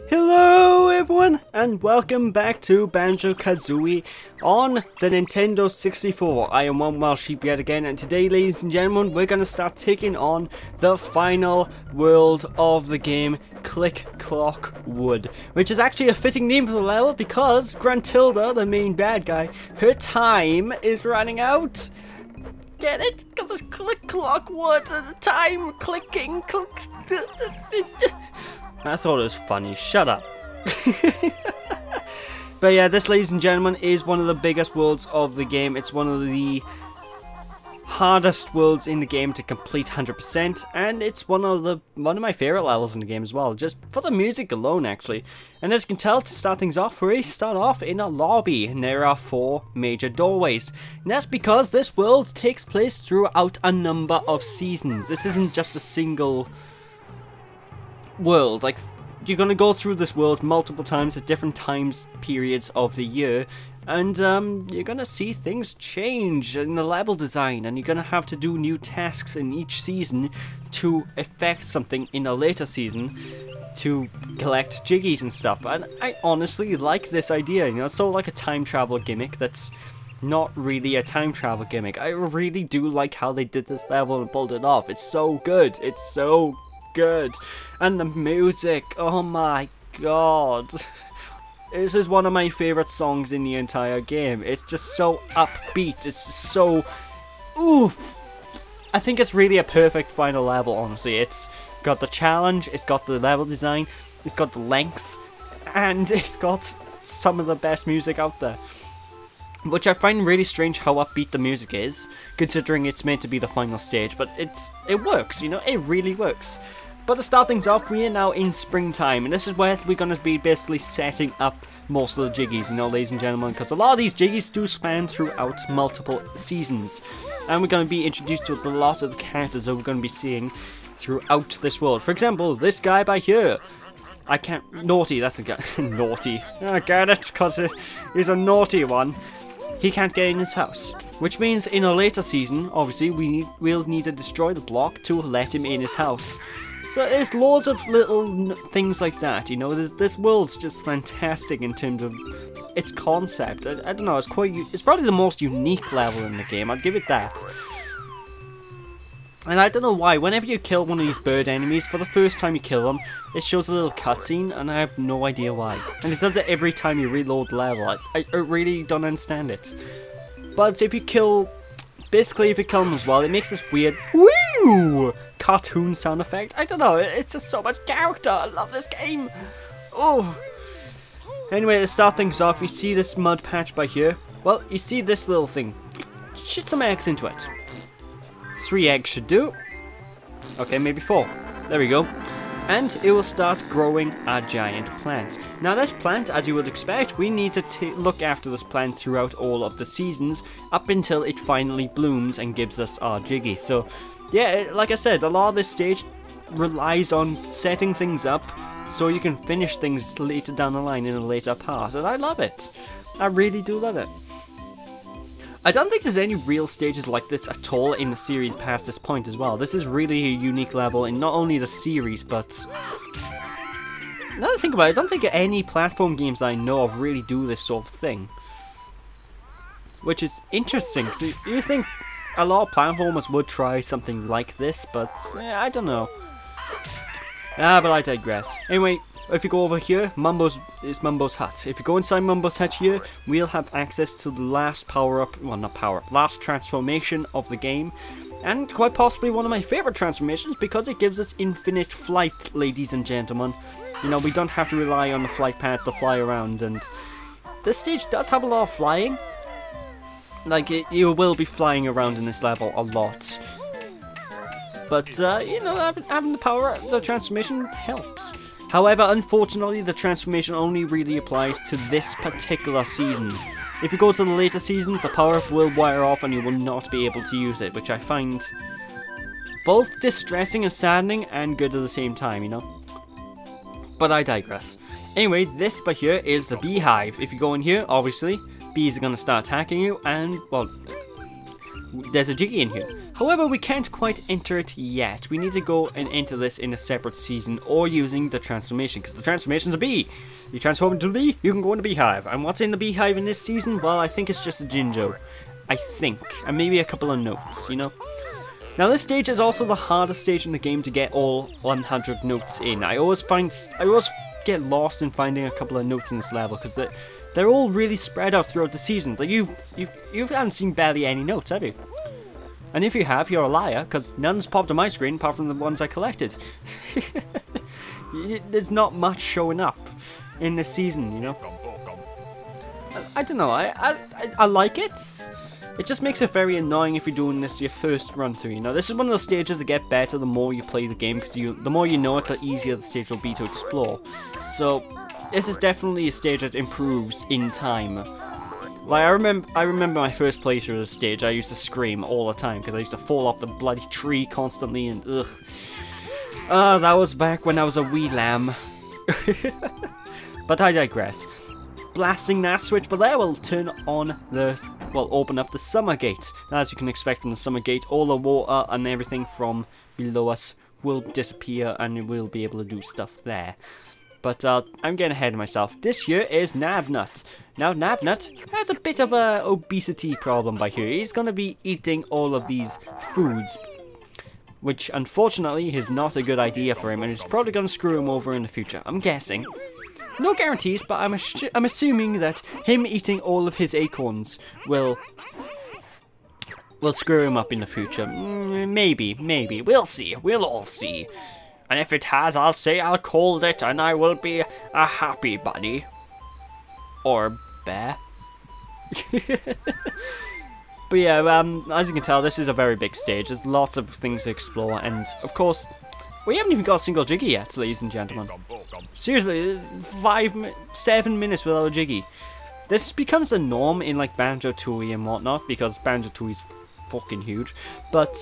Hello everyone and welcome back to Banjo-Kazooie on the Nintendo 64. I am one wild sheep yet again, and today, ladies and gentlemen, we're going to start taking on the final world of the game, Click Clock Wood, which is actually a fitting name for the level because Gruntilda, the main bad guy, her time is running out. Get it? Because it's Click Clock Wood, the time clicking, click. I thought it was funny. Shut up. But yeah, this, ladies and gentlemen, is one of the biggest worlds of the game. It's one of the hardest worlds in the game to complete 100%, and it's one of my favorite levels in the game as well, just for the music alone, actually. And as you can tell, to start things off, we start off in a lobby, and there are 4 major doorways. And that's because this world takes place throughout a number of seasons. This isn't just a single world. Like, you're gonna go through this world multiple times at different times periods of the year, and you're gonna see things change in the level design, and you're gonna have to do new tasks in each season to affect something in a later season to collect jiggies and stuff. And I honestly like this idea, you know. It's sort of like a time travel gimmick that's not really a time travel gimmick. I really do like how they did this level and pulled it off. It's so good. It's so good. And the music, oh my god. This is one of my favorite songs in the entire game. It's just so upbeat. It's just so oof. I think it's really a perfect final level, honestly. It's got the challenge, it's got the level design, it's got the length, and it's got some of the best music out there. Which I find really strange how upbeat the music is, considering it's meant to be the final stage, but it works, you know, it really works. But to start things off, we are now in springtime, and this is where we're going to be basically setting up most of the jiggies, you know, ladies and gentlemen, because a lot of these jiggies do span throughout multiple seasons, and we're going to be introduced to a lot of the characters that we're going to be seeing throughout this world. For example, this guy by here. I can't... Naughty, that's the guy. Naughty. I get it, because he's a naughty one. He can't get in his house, which means in a later season, obviously, we'll need to destroy the block to let him in his house. So there's loads of little things like that, you know. This world's just fantastic in terms of its concept. I don't know, it's probably the most unique level in the game, I'll give it that. And I don't know why, whenever you kill one of these bird enemies, for the first time you kill them, it shows a little cutscene, and I have no idea why. And it does it every time you reload the level. I really don't understand it. But if you kill... Basically, if you kill them as well, it makes this weird woo cartoon sound effect. I don't know, it's just so much character. I love this game. Oh. Anyway, to start things off, you see this mud patch by here. Well, you see this little thing. Shit some eggs into it. 3 eggs should do. Okay, maybe 4. There we go. And it will start growing a giant plant. Now this plant, as you would expect, we need to look after this plant throughout all of the seasons, up until it finally blooms and gives us our jiggy. So yeah, like I said, a lot of this stage relies on setting things up so you can finish things later down the line in a later part, and I love it. I really do love it. I don't think there's any real stages like this at all in the series past this point as well. This is really a unique level in not only the series, but... Now that I think about it, I don't think any platform games that I know of really do this sort of thing. Which is interesting, because you think a lot of platformers would try something like this, but I don't know. But I digress. Anyway, if you go over here, Mumbo's hut. If you go inside Mumbo's hut here, we'll have access to the last power-up, well not power-up, last transformation of the game. And quite possibly one of my favourite transformations because it gives us infinite flight, ladies and gentlemen. You know, we don't have to rely on the flight pads to fly around, and this stage does have a lot of flying. Like, you will be flying around in this level a lot. But, you know, having the power, the transformation helps. However, unfortunately, the transformation only really applies to this particular season. If you go to the later seasons, the power-up will wear off and you will not be able to use it, which I find both distressing and saddening and good at the same time, you know? But I digress. Anyway, this by here is the beehive. If you go in here, obviously, bees are going to start attacking you, and, well, there's a jiggy in here. However, we can't quite enter it yet. We need to go and enter this in a separate season or using the transformation, because the transformation's a bee. You transform into a bee, you can go in the beehive. And what's in the beehive in this season? Well, I think it's just a Jinjo. I think. And maybe a couple of notes, you know? Now this stage is also the hardest stage in the game to get all 100 notes in. I always get lost in finding a couple of notes in this level, because they're all really spread out throughout the seasons. Like you haven't seen barely any notes, have you? And if you have, you're a liar, because none's popped on my screen apart from the ones I collected. There's not much showing up in this season, you know? I don't know, I like it. It just makes it very annoying if you're doing this your first run through, you know? This is one of those stages that get better the more you play the game, because the more you know it, the easier the stage will be to explore. So, this is definitely a stage that improves in time. Like, I remember my first playthrough of the stage, I used to scream all the time, because I used to fall off the bloody tree constantly, and ugh. That was back when I was a wee lamb. But I digress. Blasting that switch, but there will open up the summer gate. As you can expect from the summer gate, all the water and everything from below us will disappear and we'll be able to do stuff there. But I'm getting ahead of myself. This here is Nabnut. Now Nabnut has a bit of a obesity problem by here. He's going to be eating all of these foods, which unfortunately is not a good idea for him, and it's probably going to screw him over in the future. I'm guessing. No guarantees, but I'm assuming that him eating all of his acorns will screw him up in the future. Maybe. We'll see. We'll all see. And if it has, I'll say I called it, and I will be a happy bunny. Or bear. But yeah, as you can tell, this is a very big stage. There's lots of things to explore, and of course, we haven't even got a single Jiggy yet, ladies and gentlemen. Seriously, 7 minutes without a Jiggy. This becomes the norm in like Banjo-Tooie and whatnot, because Banjo-Tooie's fucking huge. But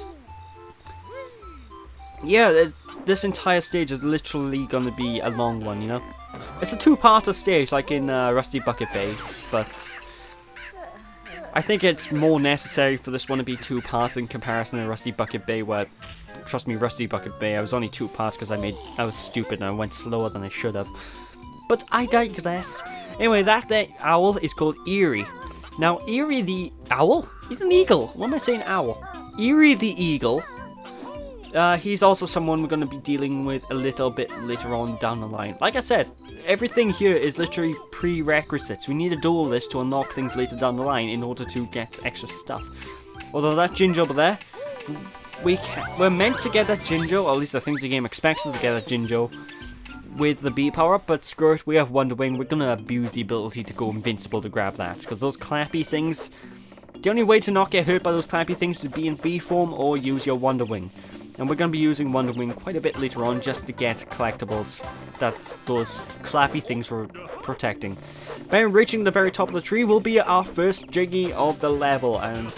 yeah, this entire stage is literally going to be a long one, you know? It's a two-parter stage, like in Rusty Bucket Bay, but I think it's more necessary for this one to be two parts in comparison to Rusty Bucket Bay, where, trust me, Rusty Bucket Bay, I was only 2 parts because I was stupid and I went slower than I should have. But I digress. Anyway, that owl is called Eerie. Now, Eerie the owl? He's an eagle. What am I saying, owl? Eerie the eagle. He's also someone we're going to be dealing with a little bit later on down the line. Like I said, everything here is literally prerequisites. We need to do all this to unlock things later down the line in order to get extra stuff. Although that Jinjo over there, we're meant to get that Jinjo, or at least I think the game expects us to get that Jinjo with the bee power up, but screw it, we have Wonder Wing. We're going to abuse the ability to go invincible to grab that, because those clappy things, the only way to not get hurt by those clappy things is be in bee form or use your Wonder Wing. And we're going to be using Wonder Wing quite a bit later on just to get collectibles that those clappy things were protecting. Then reaching the very top of the tree will be our first Jiggy of the level, and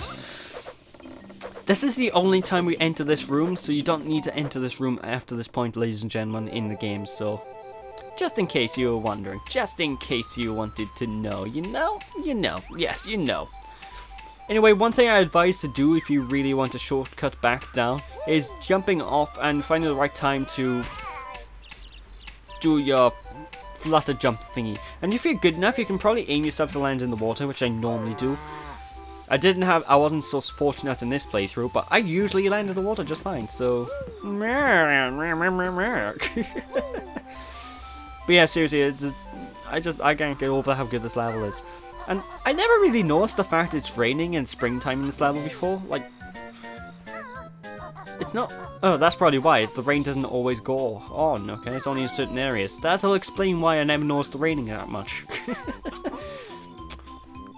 this is the only time we enter this room, so you don't need to enter this room after this point, ladies and gentlemen, in the game. So just in case you were wondering, just in case you wanted to know, you know, yes, you know. Anyway, one thing I advise to do if you really want to shortcut back down is jumping off and finding the right time to do your flutter jump thingy. And if you're good enough, you can probably aim yourself to land in the water, which I normally do. I wasn't so fortunate in this playthrough, but I usually land in the water just fine, so but yeah, seriously, I can't get over how good this level is. And I never really noticed the fact it's raining in springtime in this level before. Like, it's not... Oh, that's probably why. The rain doesn't always go on, okay? It's only in certain areas. That'll explain why I never noticed the raining that much.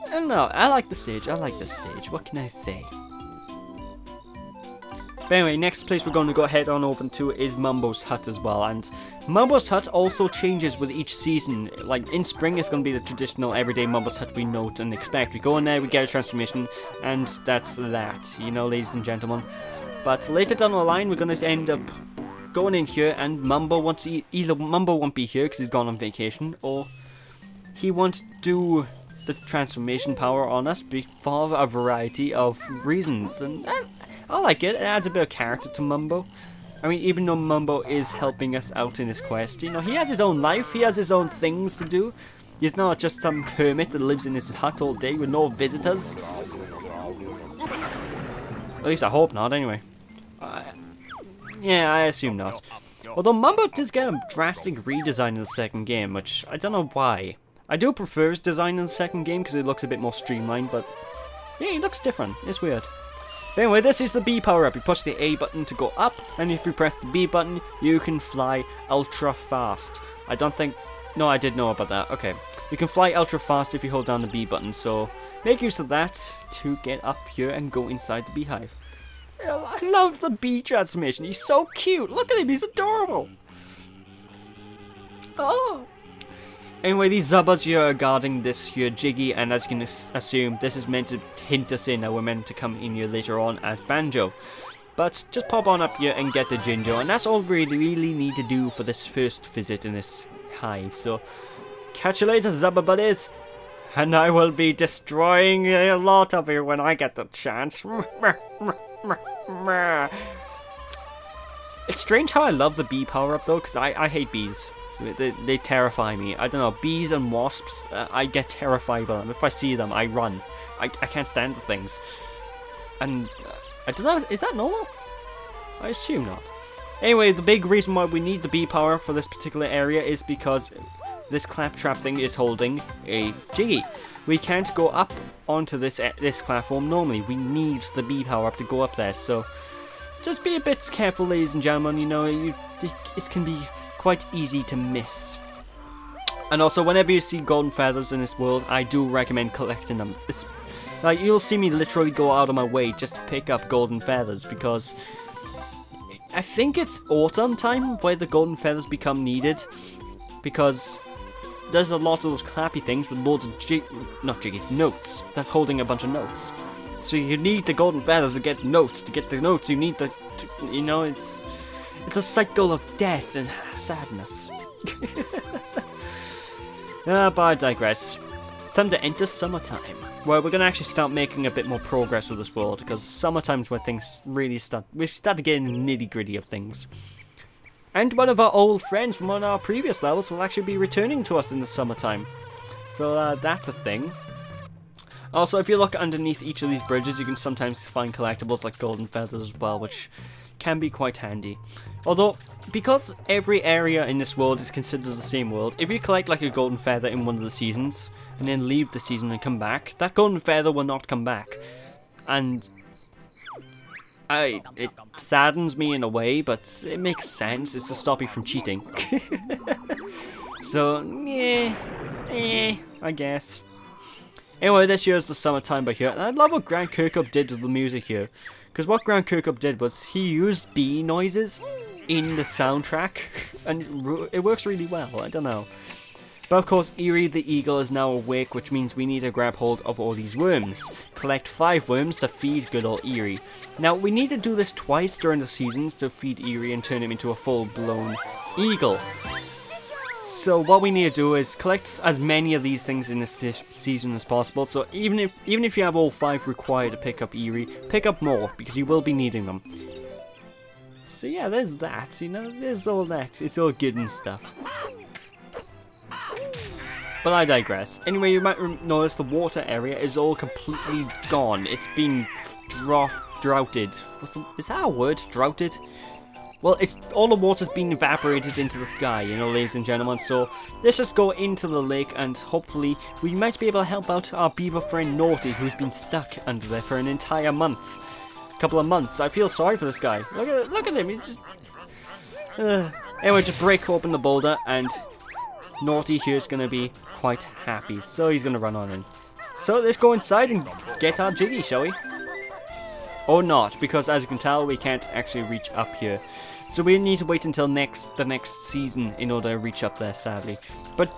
I don't know. I like the stage. What can I say? But anyway, next place we're going to go head on over to is Mumbo's Hut as well, and Mumbo's Hut also changes with each season. Like, in spring it's going to be the traditional everyday Mumbo's Hut we know and expect. We go in there, we get a transformation, and that's that, you know, ladies and gentlemen. But later down the line we're going to end up going in here, and Mumbo wants to either Mumbo won't be here because he's gone on vacation, or he won't do the transformation power on us for a variety of reasons, and I like it. It adds a bit of character to Mumbo. I mean, even though Mumbo is helping us out in his quest, you know, he has his own life. He has his own things to do. He's not just some hermit that lives in his hut all day with no visitors. At least I hope not, anyway. Yeah, I assume not. Although Mumbo does get a drastic redesign in the second game, which I don't know why. I do prefer his design in the second game because it looks a bit more streamlined, but yeah, he looks different. It's weird. But anyway, this is the B power-up. You push the A button to go up, and if you press the B button, you can fly ultra fast. I don't think... No, I did know about that. Okay. You can fly ultra fast if you hold down the B button, so make use of that to get up here and go inside the beehive. I love the bee transformation. He's so cute. Look at him. He's adorable. Oh. Anyway, these Zubbas here are guarding this here Jiggy, and as you can assume, this is meant to hint us in that we're meant to come in here later on as Banjo. But just pop on up here and get the Ginger, and that's all we really need to do for this first visit in this hive. So, catch you later, Zubba buddies, and I will be destroying a lot of you when I get the chance. It's strange how I love the bee power-up though, because I hate bees. They terrify me. I don't know, bees and wasps, I get terrified by them. If I see them, I run. I can't stand the things. And, I don't know, is that normal? I assume not. Anyway, the big reason why we need the bee power for this particular area is because this claptrap thing is holding a Jiggy. We can't go up onto this platform normally. We need the bee power up to go up there, so just be a bit careful, ladies and gentlemen. You know, it can be quite easy to miss. And also, whenever you see golden feathers in this world, I do recommend collecting them. Like, you'll see me literally go out of my way just to pick up golden feathers, because I think it's autumn time where the golden feathers become needed, because there's a lot of those clappy things with loads of notes. They're holding a bunch of notes. So you need the golden feathers to get notes. To get the notes, you need you know, it's a cycle of death and sadness. But I digress. It's time to enter summertime, where we're going to actually start making a bit more progress with this world, because summertime's where things really we start to get in the nitty-gritty of things. And one of our old friends from one of our previous levels will actually be returning to us in the summertime. So that's a thing. Also, if you look underneath each of these bridges, you can sometimes find collectibles like golden feathers as well, which can be quite handy. Although, because every area in this world is considered the same world, if you collect like a golden feather in one of the seasons, and then leave the season and come back, that golden feather will not come back. And it saddens me in a way, but it makes sense. It's to stop you from cheating. So, yeah, I guess. Anyway, this year is the summertime by here, and I love what Grant Kirkhope did with the music here. Because what Grant Kirkhope did was he used bee noises in the soundtrack, and it works really well. I don't know. But of course, Eerie the Eagle is now awake, which means we need to grab hold of all these worms. Collect 5 worms to feed good old Eerie. Now, we need to do this twice during the seasons to feed Eerie and turn him into a full-blown eagle. So what we need to do is collect as many of these things in this season as possible. So even if you have all 5 required to pick up Eerie, pick up more, because you will be needing them. So yeah, there's that, you know, there's all that. It's all good and stuff. But I digress. Anyway, you might notice the water area is all completely gone. It's been droughted. Is that a word? Droughted? Well, all the water's been evaporated into the sky, you know, ladies and gentlemen. So let's just go into the lake, and hopefully we might be able to help out our beaver friend Naughty, who's been stuck under there for an entire month. Couple of months. I feel sorry for this guy. Look at him. He just... Anyway, just break open the boulder, and Naughty here is going to be quite happy. So he's going to run on in. So let's go inside and get our Jiggy, shall we? Or not, because as you can tell, we can't actually reach up here. So we need to wait until the next season in order to reach up there, sadly. But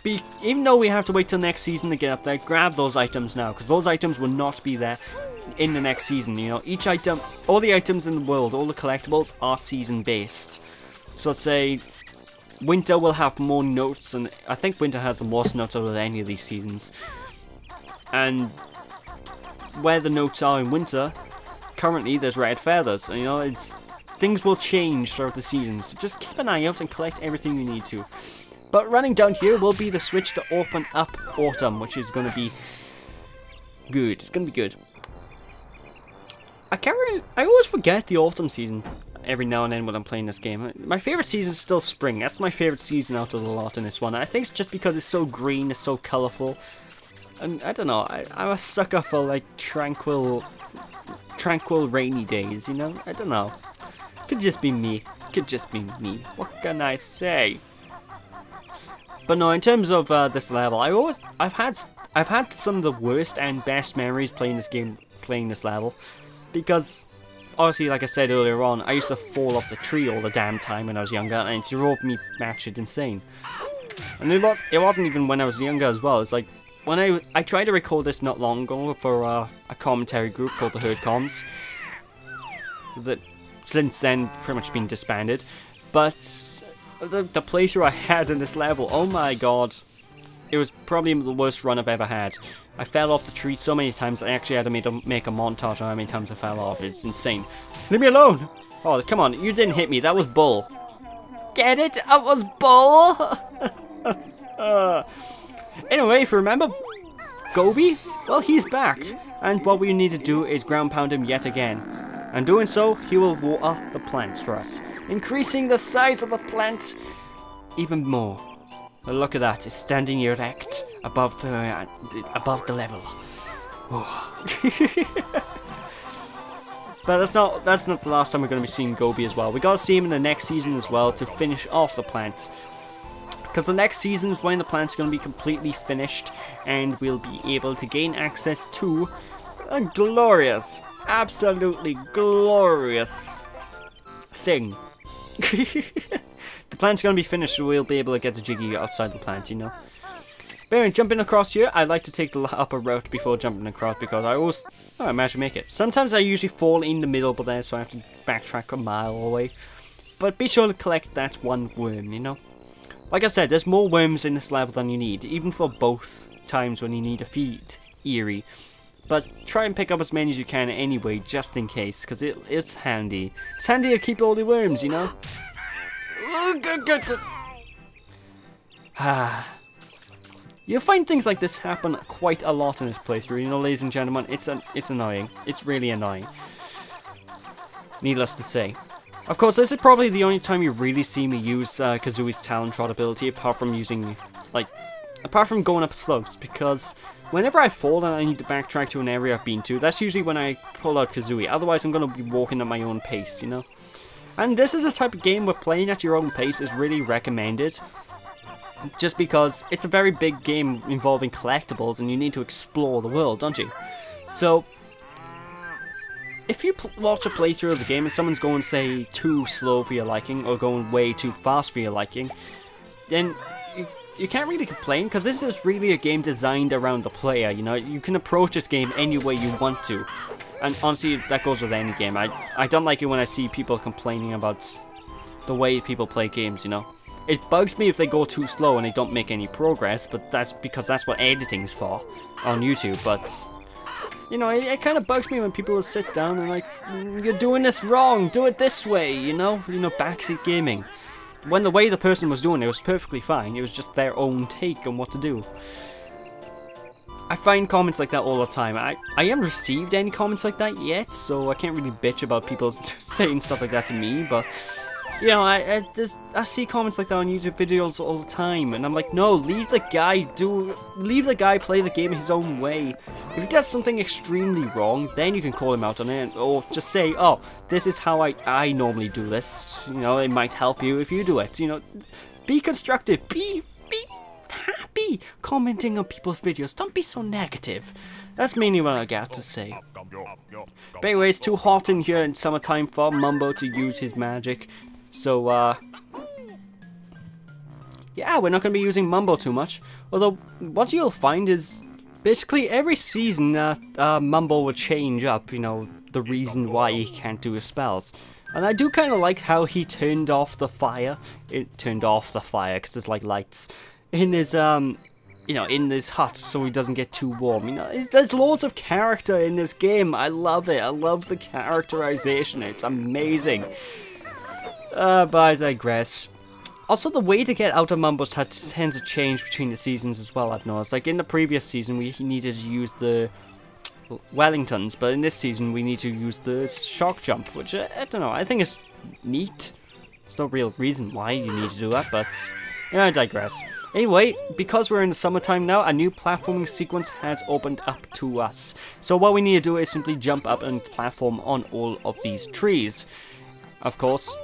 even though we have to wait till next season to get up there, grab those items now, because those items will not be there in the next season. You know, each item, all the items in the world, all the collectibles are season based. So say winter will have more notes, and I think winter has the most notes out of any of these seasons. And where the notes are in winter currently there's red feathers. You know, things will change throughout the season, so just keep an eye out and collect everything you need to. But running down here will be the switch to open up autumn, which is going to be good. It's going to be good. I always forget the autumn season every now and then when I'm playing this game. My favorite season is still spring. That's my favorite season out of the lot in this one. I think it's just because it's so green, it's so colourful. And I don't know, I'm a sucker for like tranquil rainy days, you know? I don't know. Could just be me. Could just be me. What can I say? But no, in terms of this level, I've had some of the worst and best memories playing this game, playing this level, because obviously, like I said earlier on, I used to fall off the tree all the damn time when I was younger, and it drove me batshit insane. And it wasn't even when I was younger as well. It's like when I tried to record this not long ago for a commentary group called the Herd Comms, that since then pretty much been disbanded. But the playthrough I had in this level, oh my god, it was probably the worst run I've ever had. I fell off the tree so many times I actually had to make a montage of how many times I fell off. It's insane. Leave me alone! Oh, come on, you didn't hit me, that was bull. Get it? That was bull! Anyway, if you remember Gobi, well, he's back. And what we need to do is ground pound him yet again. And doing so, he will water the plants for us, increasing the size of the plant even more. Look at that, it's standing erect above the level. Oh. But that's not the last time we're going to be seeing Gobi as well. We got to see him in the next season as well to finish off the plant. Because the next season is when the plant's going to be completely finished and we'll be able to gain access to a glorious, absolutely glorious thing. The plant's going to be finished, so we'll be able to get the Jiggy outside the plant, you know. But anyway, jumping across here, I like to take the upper route before jumping across because I always, I manage to make it. Sometimes I usually fall in the middle, but then so I have to backtrack a mile away. But be sure to collect that one worm, you know. Like I said, there's more worms in this level than you need, even for both times when you need a feed, Eerie. But try and pick up as many as you can anyway, just in case, because it's handy. It's handy to keep all the worms, you know. You'll find things like this happen quite a lot in this playthrough, you know, ladies and gentlemen. It's annoying. It's really annoying. Needless to say. Of course, this is probably the only time you really see me use Kazooie's Talon Trot ability, apart from going up slopes, because whenever I fall and I need to backtrack to an area I've been to, that's usually when I pull out Kazooie. Otherwise, I'm going to be walking at my own pace, you know? And this is a type of game where playing at your own pace is really recommended, just because it's a very big game involving collectibles and you need to explore the world, don't you? So, if you watch a playthrough of the game and someone's going, say, too slow for your liking, or going way too fast for your liking, then you can't really complain, because this is really a game designed around the player, you know? You can approach this game any way you want to. And honestly, that goes with any game. I don't like it when I see people complaining about the way people play games, you know? It bugs me if they go too slow and they don't make any progress, but that's because that's what editing's for on YouTube, but you know, it kind of bugs me when people sit down and like, you're doing this wrong, do it this way, you know, backseat gaming. When the way the person was doing it was perfectly fine, it was just their own take on what to do. I find comments like that all the time. I haven't received any comments like that yet, so I can't really bitch about people saying stuff like that to me, but you know, I see comments like that on YouTube videos all the time, and I'm like, no, leave the guy play the game his own way. If he does something extremely wrong, then you can call him out on it, or just say, oh, this is how I normally do this. You know, it might help you if you do it. You know, be constructive, be happy commenting on people's videos. Don't be so negative. That's mainly what I got to say. But anyway, it's too hot in here in summertime for Mumbo to use his magic. So, yeah, we're not going to be using Mumbo too much. Although, what you'll find is, basically every season, Mumbo will change up, you know, the reason why he can't do his spells. And I do kind of like how he turned off the fire. It turned off the fire, because it's like lights. In his you know, in this hut so he doesn't get too warm. You know, there's loads of character in this game. I love it. I love the characterization. It's amazing. But I digress. Also, the way to get out of Mumbo's hut tends to change between the seasons as well, I've noticed. Like, in the previous season, we needed to use the Wellingtons, but in this season, we need to use the shock jump, which, I don't know, I think is neat. There's no real reason why you need to do that, but, yeah, I digress. Anyway, because we're in the summertime now, a new platforming sequence has opened up to us. So what we need to do is simply jump up and platform on all of these trees. Of course,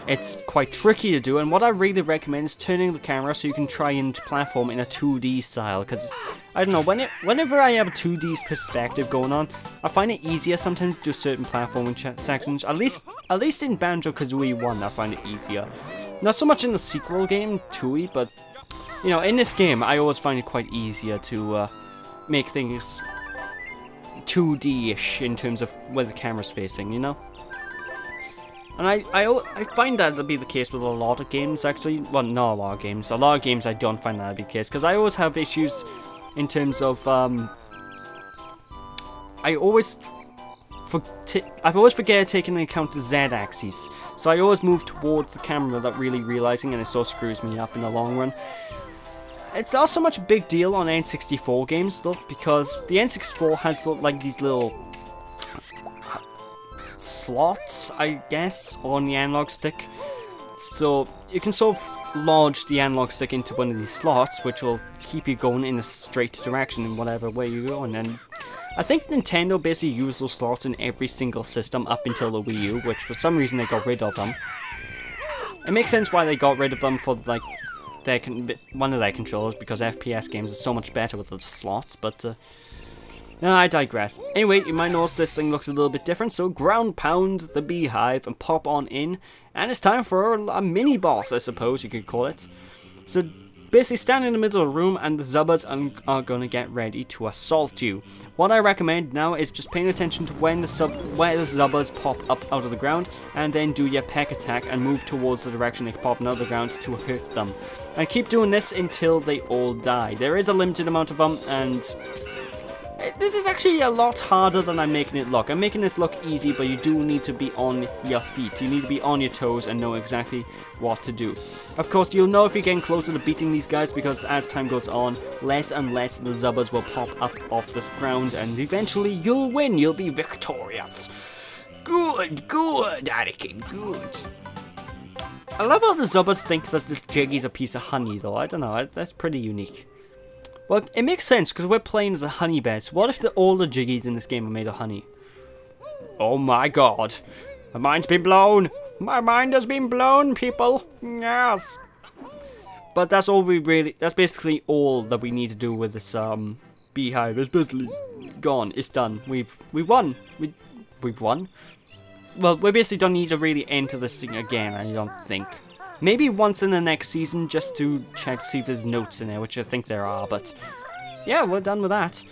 it's quite tricky to do, and what I really recommend is turning the camera so you can try and platform in a 2D style, because, I don't know, whenever I have a 2D perspective going on, I find it easier sometimes to do certain platforming sections. At least in Banjo-Kazooie 1, I find it easier. Not so much in the sequel game, Tooie, but, you know, in this game, I always find it quite easier to make things 2D-ish in terms of where the camera's facing, you know? And I find that to be the case with a lot of games, actually. Well, not a lot of games. A lot of games I don't find that to be the case, because I always have issues in terms of, I always forget to take into account the Z-axis. So I always move towards the camera without really realizing, and it so screws me up in the long run. It's not so much a big deal on N64 games, though, because the N64 has, like, these little slots, I guess, on the analog stick. So you can sort of lodge the analog stick into one of these slots, which will keep you going in a straight direction in whatever way you're going. And I think Nintendo basically used those slots in every single system up until the Wii U, which for some reason they got rid of them. It makes sense why they got rid of them for, like, one of their controllers, because FPS games are so much better with the slots, but no, I digress. Anyway, you might notice this thing looks a little bit different, so ground pound the beehive and pop on in, and it's time for a mini boss, I suppose you could call it. So basically stand in the middle of the room and the Zubbers are going to get ready to assault you. What I recommend now is just paying attention to where the Zubbers pop up out of the ground, and then do your peck attack and move towards the direction they pop out of the ground to hurt them. And keep doing this until they all die. There is a limited amount of them, and this is actually a lot harder than I'm making it look. I'm making this look easy, but you do need to be on your feet. You need to be on your toes and know exactly what to do. Of course, you'll know if you're getting closer to beating these guys, because as time goes on, less and less the Zubbers will pop up off this ground, and eventually you'll win. You'll be victorious. Good, good, Anakin, good. I love how the Zubbers think that this Jiggy's a piece of honey, though. I don't know, that's pretty unique. Well, it makes sense, because we're playing as a honey bear, so what if all the Jiggies in this game are made of honey? Oh my god. My mind's been blown. My mind has been blown, people. Yes. But that's all that's basically all that we need to do with this, beehive. It's basically gone. It's done. We've won. We've won? Well, we basically don't need to really enter this thing again, I don't think. Maybe once in the next season, just to check to see if there's notes in there, which I think there are, but yeah, we're done with that.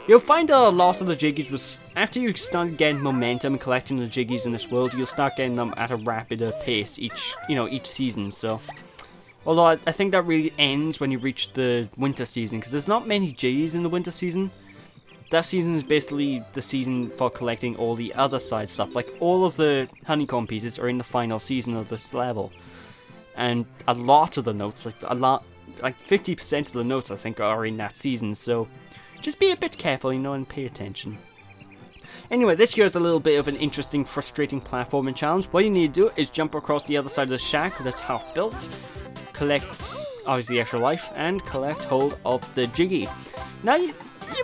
You'll find that a lot of the Jiggies was, after you start getting momentum and collecting the Jiggies in this world, you'll start getting them at a rapider pace each season, so. Although I think that really ends when you reach the winter season, because there's not many Jiggies in the winter season. That season is basically the season for collecting all the other side stuff. Like, all of the honeycomb pieces are in the final season of this level. And a lot of the notes, like 50% of the notes, I think, are in that season. So, just be a bit careful, you know, and pay attention. Anyway, this here is a little bit of an interesting, frustrating platforming challenge. What you need to do is jump across the other side of the shack that's half built, collect, obviously, the extra life, and collect hold of the Jiggy. Now, you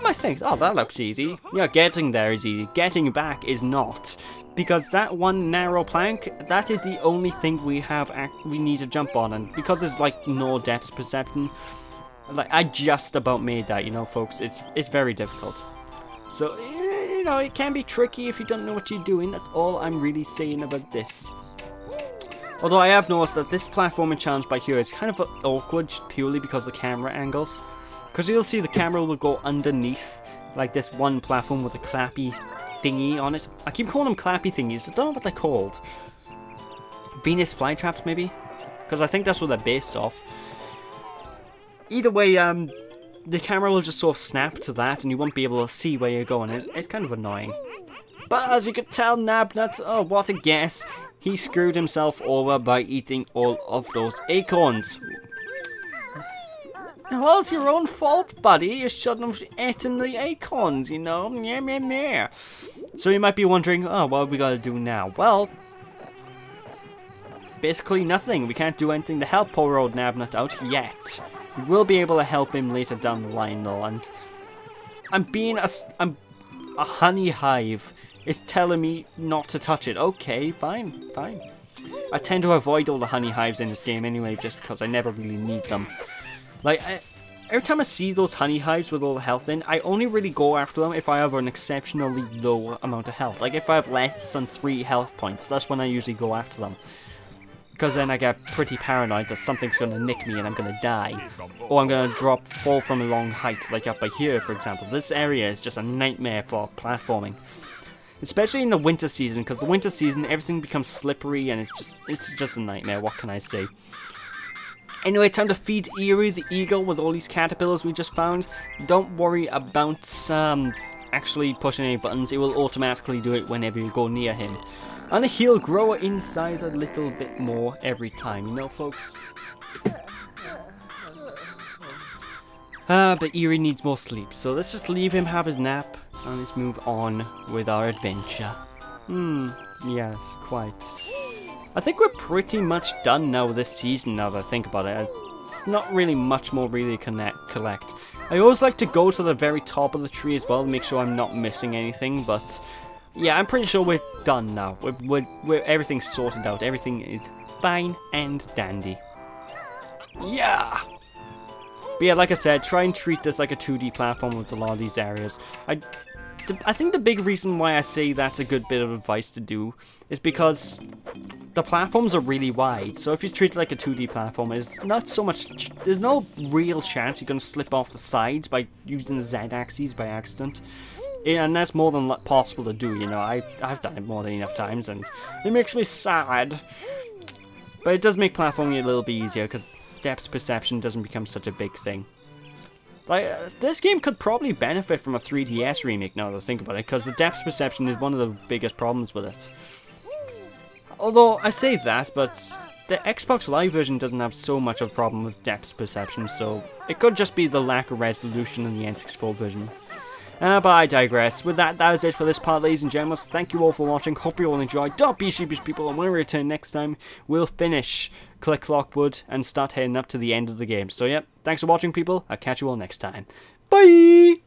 might think, oh, that looks easy. Yeah, getting there is easy. Getting back is not. Because that one narrow plank, that is the only thing we need to jump on. And because there's, like, no depth perception, like, I just about made that, you know, folks. It's very difficult. So, you know, it can be tricky if you don't know what you're doing. That's all I'm really saying about this. Although I have noticed that this platforming challenge by here is kind of awkward purely because of the camera angles. Because you'll see the camera will go underneath, like this one platform with a clappy thingy on it. I keep calling them clappy thingies, I don't know what they're called. Venus flytraps, maybe? Because I think that's what they're based off. either way, the camera will just sort of snap to that, and you won't be able to see where you're going. It's kind of annoying. But as you could tell, Nabnut, oh, what a guess. He screwed himself over by eating all of those acorns. Well, it's your own fault, buddy. You shouldn't have eaten the acorns, you know. Yeah, yeah, yeah. So you might be wondering, oh, what have we got to do now? Well, basically nothing. We can't do anything to help poor old Nabnut out yet. We will be able to help him later down the line, though. And I'm a honey hive. It's telling me not to touch it. Okay, fine, fine. I tend to avoid all the honey hives in this game anyway, just because I never really need them. Like, every time I see those honey hives with all the health in, I only really go after them if I have an exceptionally low amount of health. Like, if I have less than 3 health points, that's when I usually go after them. Because then I get pretty paranoid that something's going to nick me and I'm going to die. Or I'm going to fall from a long height, like up by here, for example. This area is just a nightmare for platforming. Especially in the winter season, because the winter season, everything becomes slippery and it's just a nightmare, what can I say. Anyway, time to feed Eerie the eagle with all these caterpillars we just found. Don't worry about actually pushing any buttons, it will automatically do it whenever you go near him. And he'll grow in size a little bit more every time, you know, folks? But Eerie needs more sleep, so let's just leave him have his nap, and let's move on with our adventure. Yes, quite. I think we're pretty much done now with this season, now that I think about it. It's not really much more really collect. I always like to go to the very top of the tree as well, to make sure I'm not missing anything, but yeah, I'm pretty sure we're done now. We're everything's sorted out. Everything is fine and dandy. Yeah! But yeah, like I said, try and treat this like a 2D platform with a lot of these areas. I think the big reason why I say that's a good bit of advice to do is because the platforms are really wide. So if you treat it like a 2D platform, there's not so much, there's no real chance you're going to slip off the sides by using the Z-axis by accident. And that's more than possible to do, you know. I've done it more than enough times, and it makes me sad. But it does make platforming a little bit easier, because depth perception doesn't become such a big thing. Like, this game could probably benefit from a 3DS remake, now that I think about it, because the depth perception is one of the biggest problems with it. Although, I say that, but the Xbox Live version doesn't have so much of a problem with depth perception, so it could just be the lack of resolution in the N64 version. But I digress. With that, that is it for this part, ladies and gentlemen. Thank you all for watching. Hope you all enjoyed. Don't be sheepish, people. And when we return next time, we'll finish Collect Lockwood and start heading up to the end of the game. So, yeah, thanks for watching, people. I'll catch you all next time. Bye!